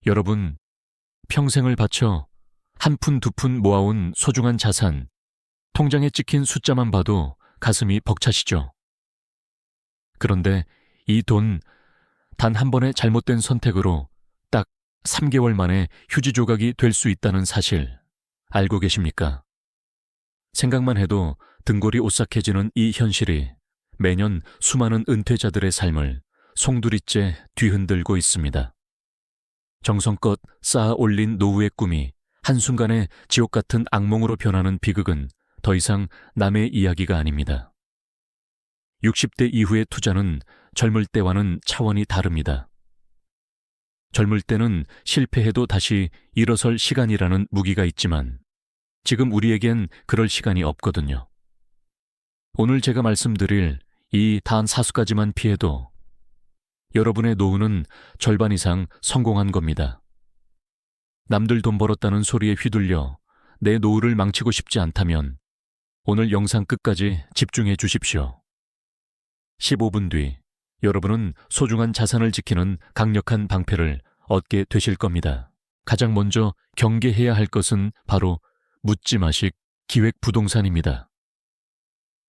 여러분, 평생을 바쳐 한 푼 두 푼 모아온 소중한 자산, 통장에 찍힌 숫자만 봐도 가슴이 벅차시죠? 그런데 이 돈 단 한 번의 잘못된 선택으로 딱 3개월 만에 휴지 조각이 될 수 있다는 사실 알고 계십니까? 생각만 해도 등골이 오싹해지는 이 현실이 매년 수많은 은퇴자들의 삶을 송두리째 뒤흔들고 있습니다. 정성껏 쌓아 올린 노후의 꿈이 한순간에 지옥 같은 악몽으로 변하는 비극은 더 이상 남의 이야기가 아닙니다. 60대 이후의 투자는 젊을 때와는 차원이 다릅니다. 젊을 때는 실패해도 다시 일어설 시간이라는 무기가 있지만 지금 우리에겐 그럴 시간이 없거든요. 오늘 제가 말씀드릴 이 단 4수까지만 피해도 여러분의 노후는 절반 이상 성공한 겁니다. 남들 돈 벌었다는 소리에 휘둘려 내 노후를 망치고 싶지 않다면 오늘 영상 끝까지 집중해 주십시오. 15분 뒤 여러분은 소중한 자산을 지키는 강력한 방패를 얻게 되실 겁니다. 가장 먼저 경계해야 할 것은 바로 묻지마식 기획부동산입니다.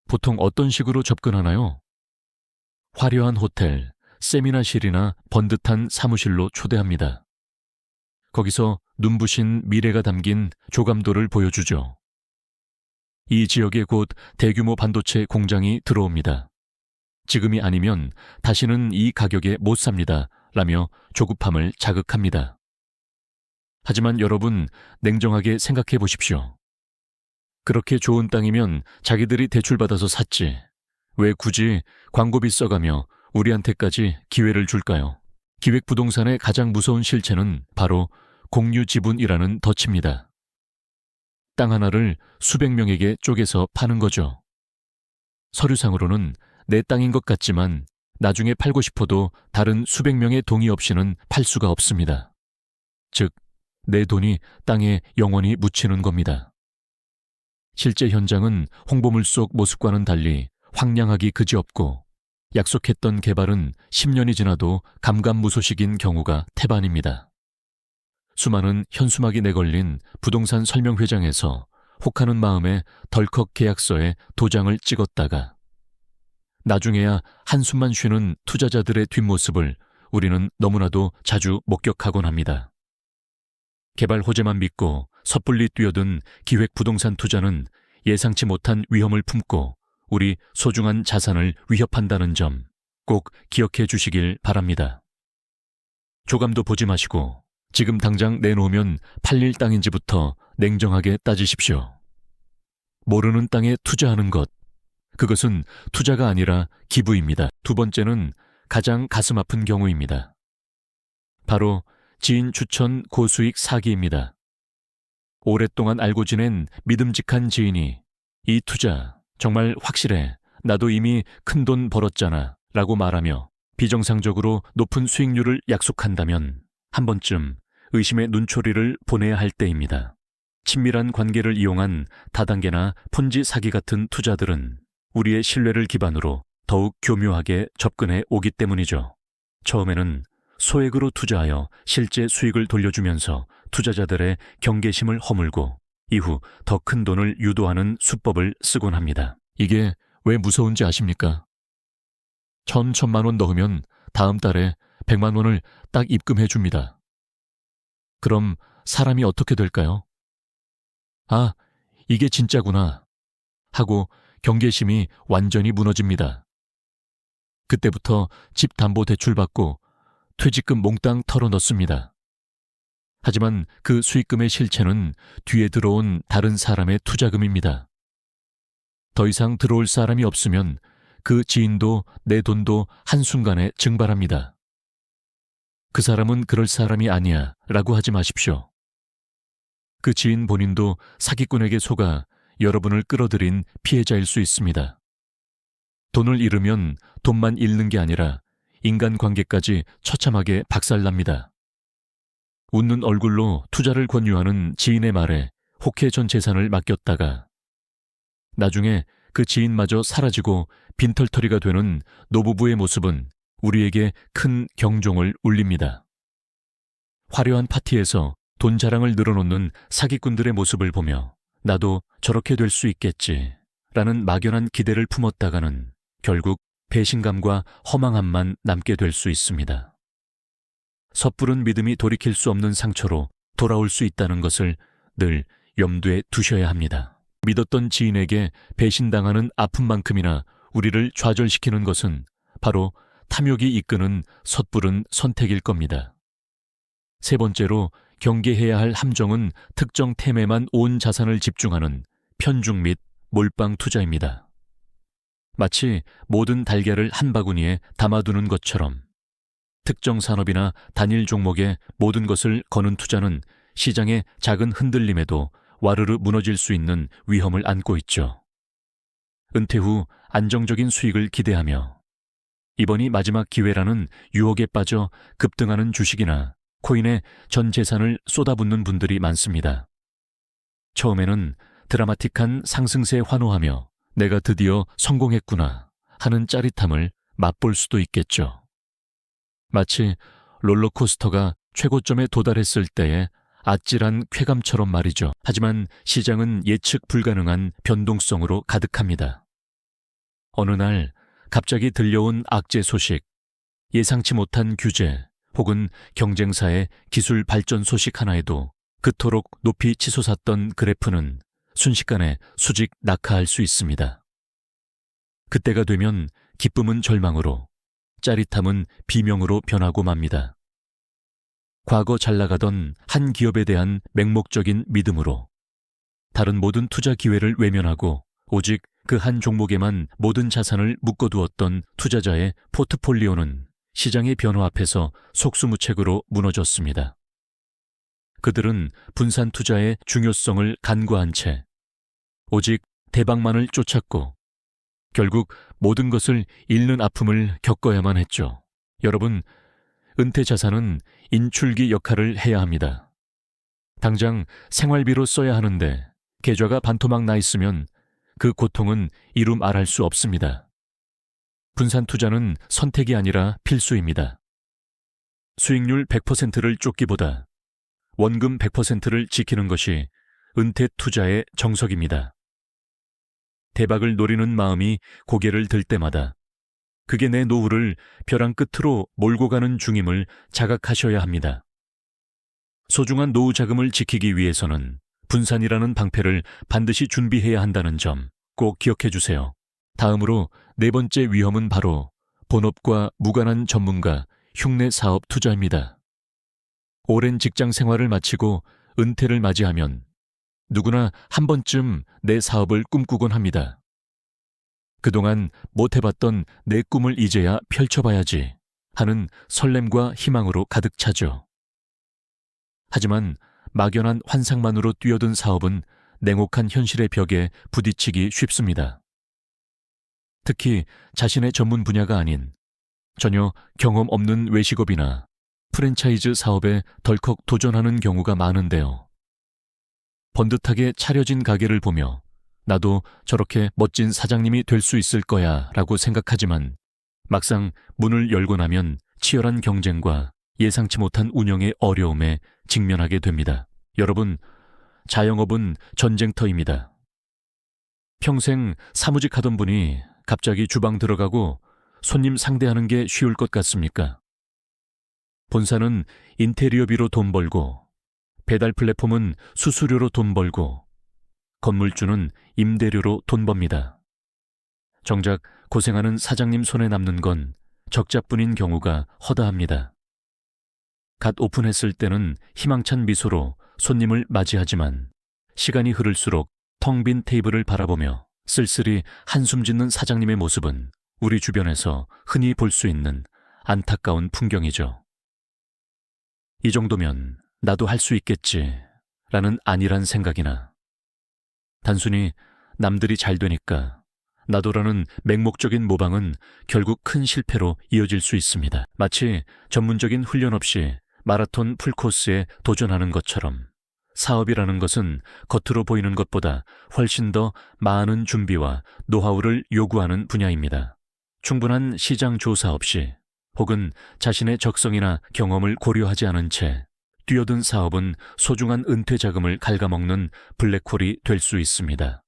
보통 어떤 식으로 접근하나요? 화려한 호텔, 세미나실이나 번듯한 사무실로 초대합니다. 거기서 눈부신 미래가 담긴 조감도를 보여주죠. 이 지역에 곧 대규모 반도체 공장이 들어옵니다. 지금이 아니면 다시는 이 가격에 못 삽니다. 라며 조급함을 자극합니다. 하지만 여러분, 냉정하게 생각해 보십시오. 그렇게 좋은 땅이면 자기들이 대출받아서 샀지. 왜 굳이 광고비 써가며 우리한테까지 기회를 줄까요? 기획부동산의 가장 무서운 실체는 바로 공유지분이라는 덫입니다. 땅 하나를 수백 명에게 쪼개서 파는 거죠. 서류상으로는 내 땅인 것 같지만 나중에 팔고 싶어도 다른 수백 명의 동의 없이는 팔 수가 없습니다. 즉, 내 돈이 땅에 영원히 묻히는 겁니다. 실제 현장은 홍보물 속 모습과는 달리 황량하기 그지없고 약속했던 개발은 10년이 지나도 감감무소식인 경우가 태반입니다. 수많은 현수막이 내걸린 부동산 설명회장에서 혹하는 마음에 덜컥 계약서에 도장을 찍었다가 나중에야 한숨만 쉬는 투자자들의 뒷모습을 우리는 너무나도 자주 목격하곤 합니다. 개발 호재만 믿고 섣불리 뛰어든 기획부동산 투자는 예상치 못한 위험을 품고 우리 소중한 자산을 위협한다는 점 꼭 기억해 주시길 바랍니다. 조감도 보지 마시고 지금 당장 내놓으면 팔릴 땅인지부터 냉정하게 따지십시오. 모르는 땅에 투자하는 것, 그것은 투자가 아니라 기부입니다. 두 번째는 가장 가슴 아픈 경우입니다. 바로 지인 추천 고수익 사기입니다. 오랫동안 알고 지낸 믿음직한 지인이 이 투자 정말 확실해. 나도 이미 큰돈 벌었잖아 라고 말하며 비정상적으로 높은 수익률을 약속한다면 한 번쯤 의심의 눈초리를 보내야 할 때입니다. 친밀한 관계를 이용한 다단계나 폰지 사기 같은 투자들은 우리의 신뢰를 기반으로 더욱 교묘하게 접근해 오기 때문이죠. 처음에는 소액으로 투자하여 실제 수익을 돌려주면서 투자자들의 경계심을 허물고 이후 더 큰 돈을 유도하는 수법을 쓰곤 합니다. 이게 왜 무서운지 아십니까? 1,000만 원 넣으면 다음 달에 100만 원을 딱 입금해 줍니다. 그럼 사람이 어떻게 될까요? 아, 이게 진짜구나 하고 경계심이 완전히 무너집니다. 그때부터 집 담보 대출 받고 퇴직금 몽땅 털어 넣습니다. 하지만 그 수익금의 실체는 뒤에 들어온 다른 사람의 투자금입니다. 더 이상 들어올 사람이 없으면 그 지인도 내 돈도 한순간에 증발합니다. 그 사람은 그럴 사람이 아니야 라고 하지 마십시오. 그 지인 본인도 사기꾼에게 속아 여러분을 끌어들인 피해자일 수 있습니다. 돈을 잃으면 돈만 잃는 게 아니라 인간관계까지 처참하게 박살납니다. 웃는 얼굴로 투자를 권유하는 지인의 말에 혹해 전 재산을 맡겼다가 나중에 그 지인마저 사라지고 빈털터리가 되는 노부부의 모습은 우리에게 큰 경종을 울립니다. 화려한 파티에서 돈 자랑을 늘어놓는 사기꾼들의 모습을 보며 나도 저렇게 될 수 있겠지 라는 막연한 기대를 품었다가는 결국 배신감과 허망함만 남게 될 수 있습니다. 섣부른 믿음이 돌이킬 수 없는 상처로 돌아올 수 있다는 것을 늘 염두에 두셔야 합니다. 믿었던 지인에게 배신당하는 아픔만큼이나 우리를 좌절시키는 것은 바로 탐욕이 이끄는 섣부른 선택일 겁니다. 세 번째로 경계해야 할 함정은 특정 템에만 온 자산을 집중하는 편중 및 몰빵 투자입니다. 마치 모든 달걀을 한 바구니에 담아두는 것처럼 특정 산업이나 단일 종목에 모든 것을 거는 투자는 시장의 작은 흔들림에도 와르르 무너질 수 있는 위험을 안고 있죠. 은퇴 후 안정적인 수익을 기대하며 이번이 마지막 기회라는 유혹에 빠져 급등하는 주식이나 코인에 전 재산을 쏟아붓는 분들이 많습니다. 처음에는 드라마틱한 상승세에 환호하며 내가 드디어 성공했구나 하는 짜릿함을 맛볼 수도 있겠죠. 마치 롤러코스터가 최고점에 도달했을 때의 아찔한 쾌감처럼 말이죠. 하지만 시장은 예측 불가능한 변동성으로 가득합니다. 어느 날 갑자기 들려온 악재 소식, 예상치 못한 규제 혹은 경쟁사의 기술 발전 소식 하나에도 그토록 높이 치솟았던 그래프는 순식간에 수직 낙하할 수 있습니다. 그때가 되면 기쁨은 절망으로, 짜릿함은 비명으로 변하고 맙니다. 과거 잘 나가던 한 기업에 대한 맹목적인 믿음으로 다른 모든 투자 기회를 외면하고 오직 그 한 종목에만 모든 자산을 묶어두었던 투자자의 포트폴리오는 시장의 변화 앞에서 속수무책으로 무너졌습니다. 그들은 분산 투자의 중요성을 간과한 채 오직 대박만을 쫓았고 결국 모든 것을 잃는 아픔을 겪어야만 했죠. 여러분, 은퇴 자산은 인출기 역할을 해야 합니다. 당장 생활비로 써야 하는데 계좌가 반토막 나 있으면 그 고통은 이루 말할 수 없습니다. 분산 투자는 선택이 아니라 필수입니다. 수익률 100%를 쫓기보다 원금 100%를 지키는 것이 은퇴 투자의 정석입니다. 대박을 노리는 마음이 고개를 들 때마다 그게 내 노후를 벼랑 끝으로 몰고 가는 중임을 자각하셔야 합니다. 소중한 노후 자금을 지키기 위해서는 분산이라는 방패를 반드시 준비해야 한다는 점 꼭 기억해 주세요. 다음으로 네 번째 위험은 바로 본업과 무관한 전문가 흉내 사업 투자입니다. 오랜 직장 생활을 마치고 은퇴를 맞이하면 누구나 한 번쯤 내 사업을 꿈꾸곤 합니다. 그동안 못해봤던 내 꿈을 이제야 펼쳐봐야지 하는 설렘과 희망으로 가득 차죠. 하지만 막연한 환상만으로 뛰어든 사업은 냉혹한 현실의 벽에 부딪히기 쉽습니다. 특히 자신의 전문 분야가 아닌 전혀 경험 없는 외식업이나 프랜차이즈 사업에 덜컥 도전하는 경우가 많은데요. 번듯하게 차려진 가게를 보며 나도 저렇게 멋진 사장님이 될 수 있을 거야 라고 생각하지만 막상 문을 열고 나면 치열한 경쟁과 예상치 못한 운영의 어려움에 직면하게 됩니다. 여러분, 자영업은 전쟁터입니다. 평생 사무직하던 분이 갑자기 주방 들어가고 손님 상대하는 게 쉬울 것 같습니까? 본사는 인테리어비로 돈 벌고 배달 플랫폼은 수수료로 돈 벌고 건물주는 임대료로 돈 법니다. 정작 고생하는 사장님 손에 남는 건 적자뿐인 경우가 허다합니다. 갓 오픈했을 때는 희망찬 미소로 손님을 맞이하지만 시간이 흐를수록 텅 빈 테이블을 바라보며 쓸쓸히 한숨 짓는 사장님의 모습은 우리 주변에서 흔히 볼 수 있는 안타까운 풍경이죠. 이 정도면 나도 할 수 있겠지 라는 안일한 생각이나 단순히 남들이 잘 되니까 나도라는 맹목적인 모방은 결국 큰 실패로 이어질 수 있습니다. 마치 전문적인 훈련 없이 마라톤 풀코스에 도전하는 것처럼 사업이라는 것은 겉으로 보이는 것보다 훨씬 더 많은 준비와 노하우를 요구하는 분야입니다. 충분한 시장 조사 없이 혹은 자신의 적성이나 경험을 고려하지 않은 채 뛰어든 사업은 소중한 은퇴 자금을 갉아먹는 블랙홀이 될 수 있습니다.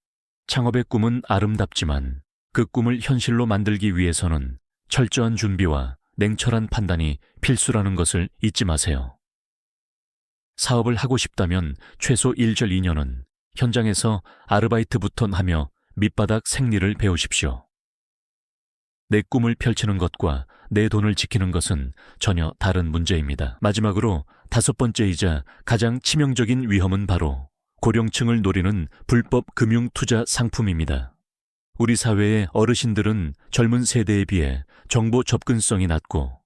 창업의 꿈은 아름답지만 그 꿈을 현실로 만들기 위해서는 철저한 준비와 냉철한 판단이 필수라는 것을 잊지 마세요. 사업을 하고 싶다면 최소 1절 2년은 현장에서 아르바이트부터 하며 밑바닥 생리를 배우십시오. 내 꿈을 펼치는 것과 내 돈을 지키는 것은 전혀 다른 문제입니다. 마지막으로 5번째이자 가장 치명적인 위험은 바로 고령층을 노리는 불법 금융 투자 상품입니다. 우리 사회의 어르신들은 젊은 세대에 비해 정보 접근성이 낮고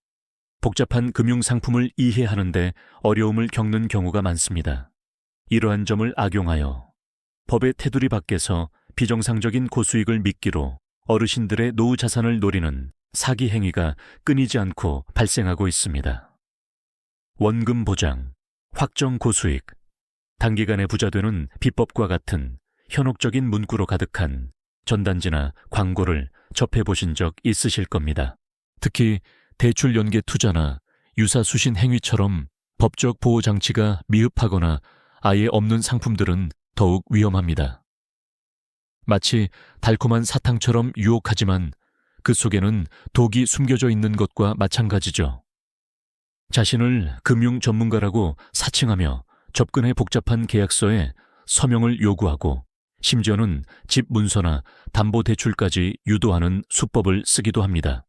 복잡한 금융 상품을 이해하는데 어려움을 겪는 경우가 많습니다. 이러한 점을 악용하여 법의 테두리 밖에서 비정상적인 고수익을 미끼로 어르신들의 노후 자산을 노리는 사기 행위가 끊이지 않고 발생하고 있습니다. 원금 보장, 확정 고수익, 단기간에 부자되는 비법과 같은 현혹적인 문구로 가득한 전단지나 광고를 접해보신 적 있으실 겁니다. 특히 대출 연계 투자나 유사수신 행위처럼 법적 보호 장치가 미흡하거나 아예 없는 상품들은 더욱 위험합니다. 마치 달콤한 사탕처럼 유혹하지만 그 속에는 독이 숨겨져 있는 것과 마찬가지죠. 자신을 금융 전문가라고 사칭하며 접근해 복잡한 계약서에 서명을 요구하고 심지어는 집 문서나 담보대출까지 유도하는 수법을 쓰기도 합니다.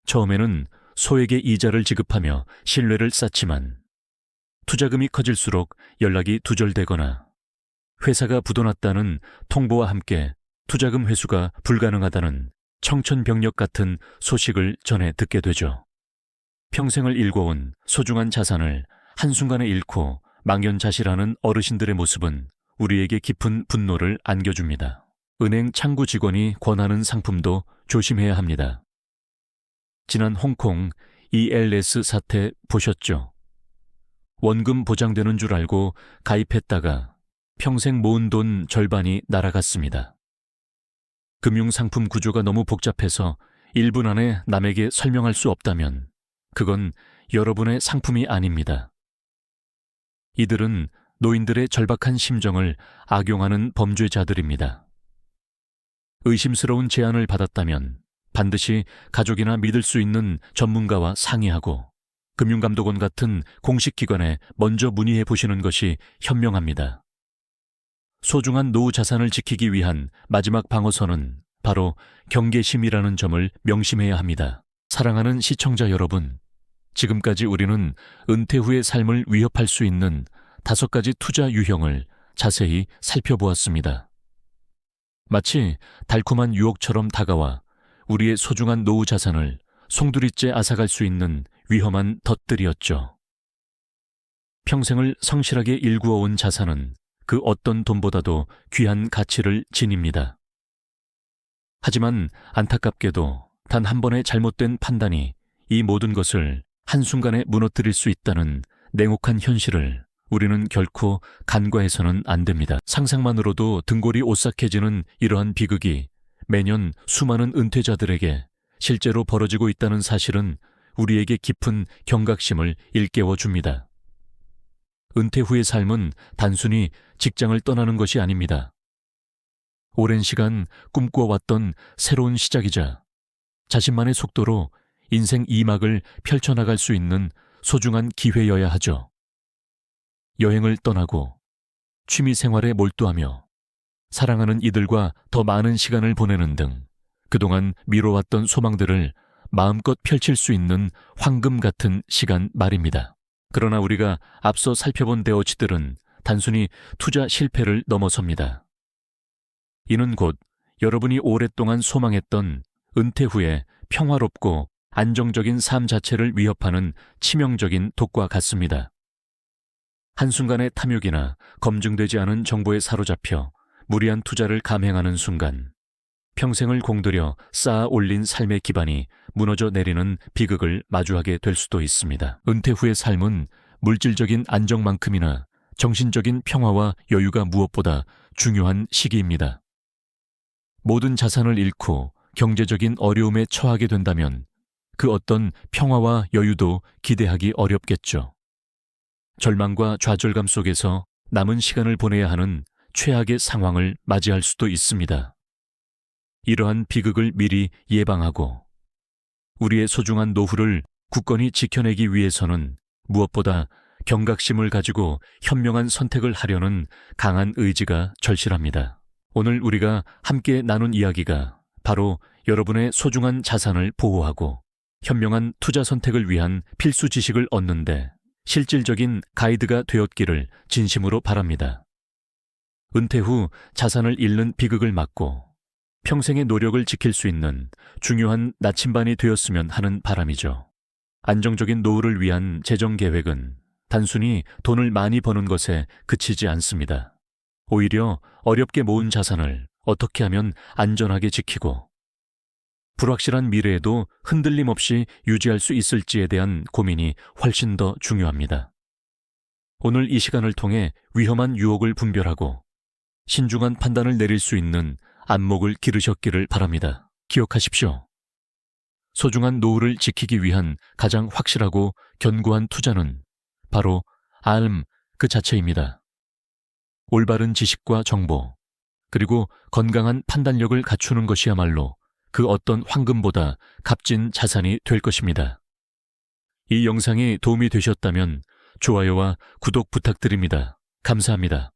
처음에는 소액의 이자를 지급하며 신뢰를 쌓지만 투자금이 커질수록 연락이 두절되거나 회사가 부도났다는 통보와 함께 투자금 회수가 불가능하다는 청천벽력 같은 소식을 전해 듣게 되죠. 평생을 일궈온 소중한 자산을 한순간에 잃고 망연자실하는 어르신들의 모습은 우리에게 깊은 분노를 안겨줍니다. 은행 창구 직원이 권하는 상품도 조심해야 합니다. 지난 홍콩 ELS 사태 보셨죠? 원금 보장되는 줄 알고 가입했다가 평생 모은 돈 절반이 날아갔습니다. 금융상품 구조가 너무 복잡해서 1분 안에 남에게 설명할 수 없다면 그건 여러분의 상품이 아닙니다. 이들은 노인들의 절박한 심정을 악용하는 범죄자들입니다. 의심스러운 제안을 받았다면 반드시 가족이나 믿을 수 있는 전문가와 상의하고 금융감독원 같은 공식 기관에 먼저 문의해 보시는 것이 현명합니다. 소중한 노후 자산을 지키기 위한 마지막 방어선은 바로 경계심이라는 점을 명심해야 합니다. 사랑하는 시청자 여러분, 지금까지 우리는 은퇴 후의 삶을 위협할 수 있는 5가지 투자 유형을 자세히 살펴보았습니다. 마치 달콤한 유혹처럼 다가와 우리의 소중한 노후 자산을 송두리째 앗아갈 수 있는 위험한 덫들이었죠. 평생을 성실하게 일구어온 자산은 그 어떤 돈보다도 귀한 가치를 지닙니다. 하지만 안타깝게도 단 한 번의 잘못된 판단이 이 모든 것을 한순간에 무너뜨릴 수 있다는 냉혹한 현실을 우리는 결코 간과해서는 안 됩니다. 상상만으로도 등골이 오싹해지는 이러한 비극이 매년 수많은 은퇴자들에게 실제로 벌어지고 있다는 사실은 우리에게 깊은 경각심을 일깨워 줍니다. 은퇴 후의 삶은 단순히 직장을 떠나는 것이 아닙니다. 오랜 시간 꿈꿔왔던 새로운 시작이자 자신만의 속도로 인생 2막을 펼쳐나갈 수 있는 소중한 기회여야 하죠. 여행을 떠나고 취미 생활에 몰두하며 사랑하는 이들과 더 많은 시간을 보내는 등 그동안 미뤄왔던 소망들을 마음껏 펼칠 수 있는 황금 같은 시간 말입니다. 그러나 우리가 앞서 살펴본 대어치들은 단순히 투자 실패를 넘어섭니다. 이는 곧 여러분이 오랫동안 소망했던 은퇴 후에 평화롭고 안정적인 삶 자체를 위협하는 치명적인 독과 같습니다. 한순간의 탐욕이나 검증되지 않은 정보에 사로잡혀 무리한 투자를 감행하는 순간 평생을 공들여 쌓아 올린 삶의 기반이 무너져 내리는 비극을 마주하게 될 수도 있습니다. 은퇴 후의 삶은 물질적인 안정만큼이나 정신적인 평화와 여유가 무엇보다 중요한 시기입니다. 모든 자산을 잃고 경제적인 어려움에 처하게 된다면 그 어떤 평화와 여유도 기대하기 어렵겠죠. 절망과 좌절감 속에서 남은 시간을 보내야 하는 최악의 상황을 맞이할 수도 있습니다. 이러한 비극을 미리 예방하고 우리의 소중한 노후를 굳건히 지켜내기 위해서는 무엇보다 경각심을 가지고 현명한 선택을 하려는 강한 의지가 절실합니다. 오늘 우리가 함께 나눈 이야기가 바로 여러분의 소중한 자산을 보호하고 현명한 투자 선택을 위한 필수 지식을 얻는데 실질적인 가이드가 되었기를 진심으로 바랍니다. 은퇴 후 자산을 잃는 비극을 막고 평생의 노력을 지킬 수 있는 중요한 나침반이 되었으면 하는 바람이죠. 안정적인 노후를 위한 재정 계획은 단순히 돈을 많이 버는 것에 그치지 않습니다. 오히려 어렵게 모은 자산을 어떻게 하면 안전하게 지키고 불확실한 미래에도 흔들림 없이 유지할 수 있을지에 대한 고민이 훨씬 더 중요합니다. 오늘 이 시간을 통해 위험한 유혹을 분별하고 신중한 판단을 내릴 수 있는 안목을 기르셨기를 바랍니다. 기억하십시오. 소중한 노후를 지키기 위한 가장 확실하고 견고한 투자는 바로 알 그 자체입니다. 올바른 지식과 정보, 그리고 건강한 판단력을 갖추는 것이야말로 그 어떤 황금보다 값진 자산이 될 것입니다. 이 영상이 도움이 되셨다면 좋아요와 구독 부탁드립니다. 감사합니다.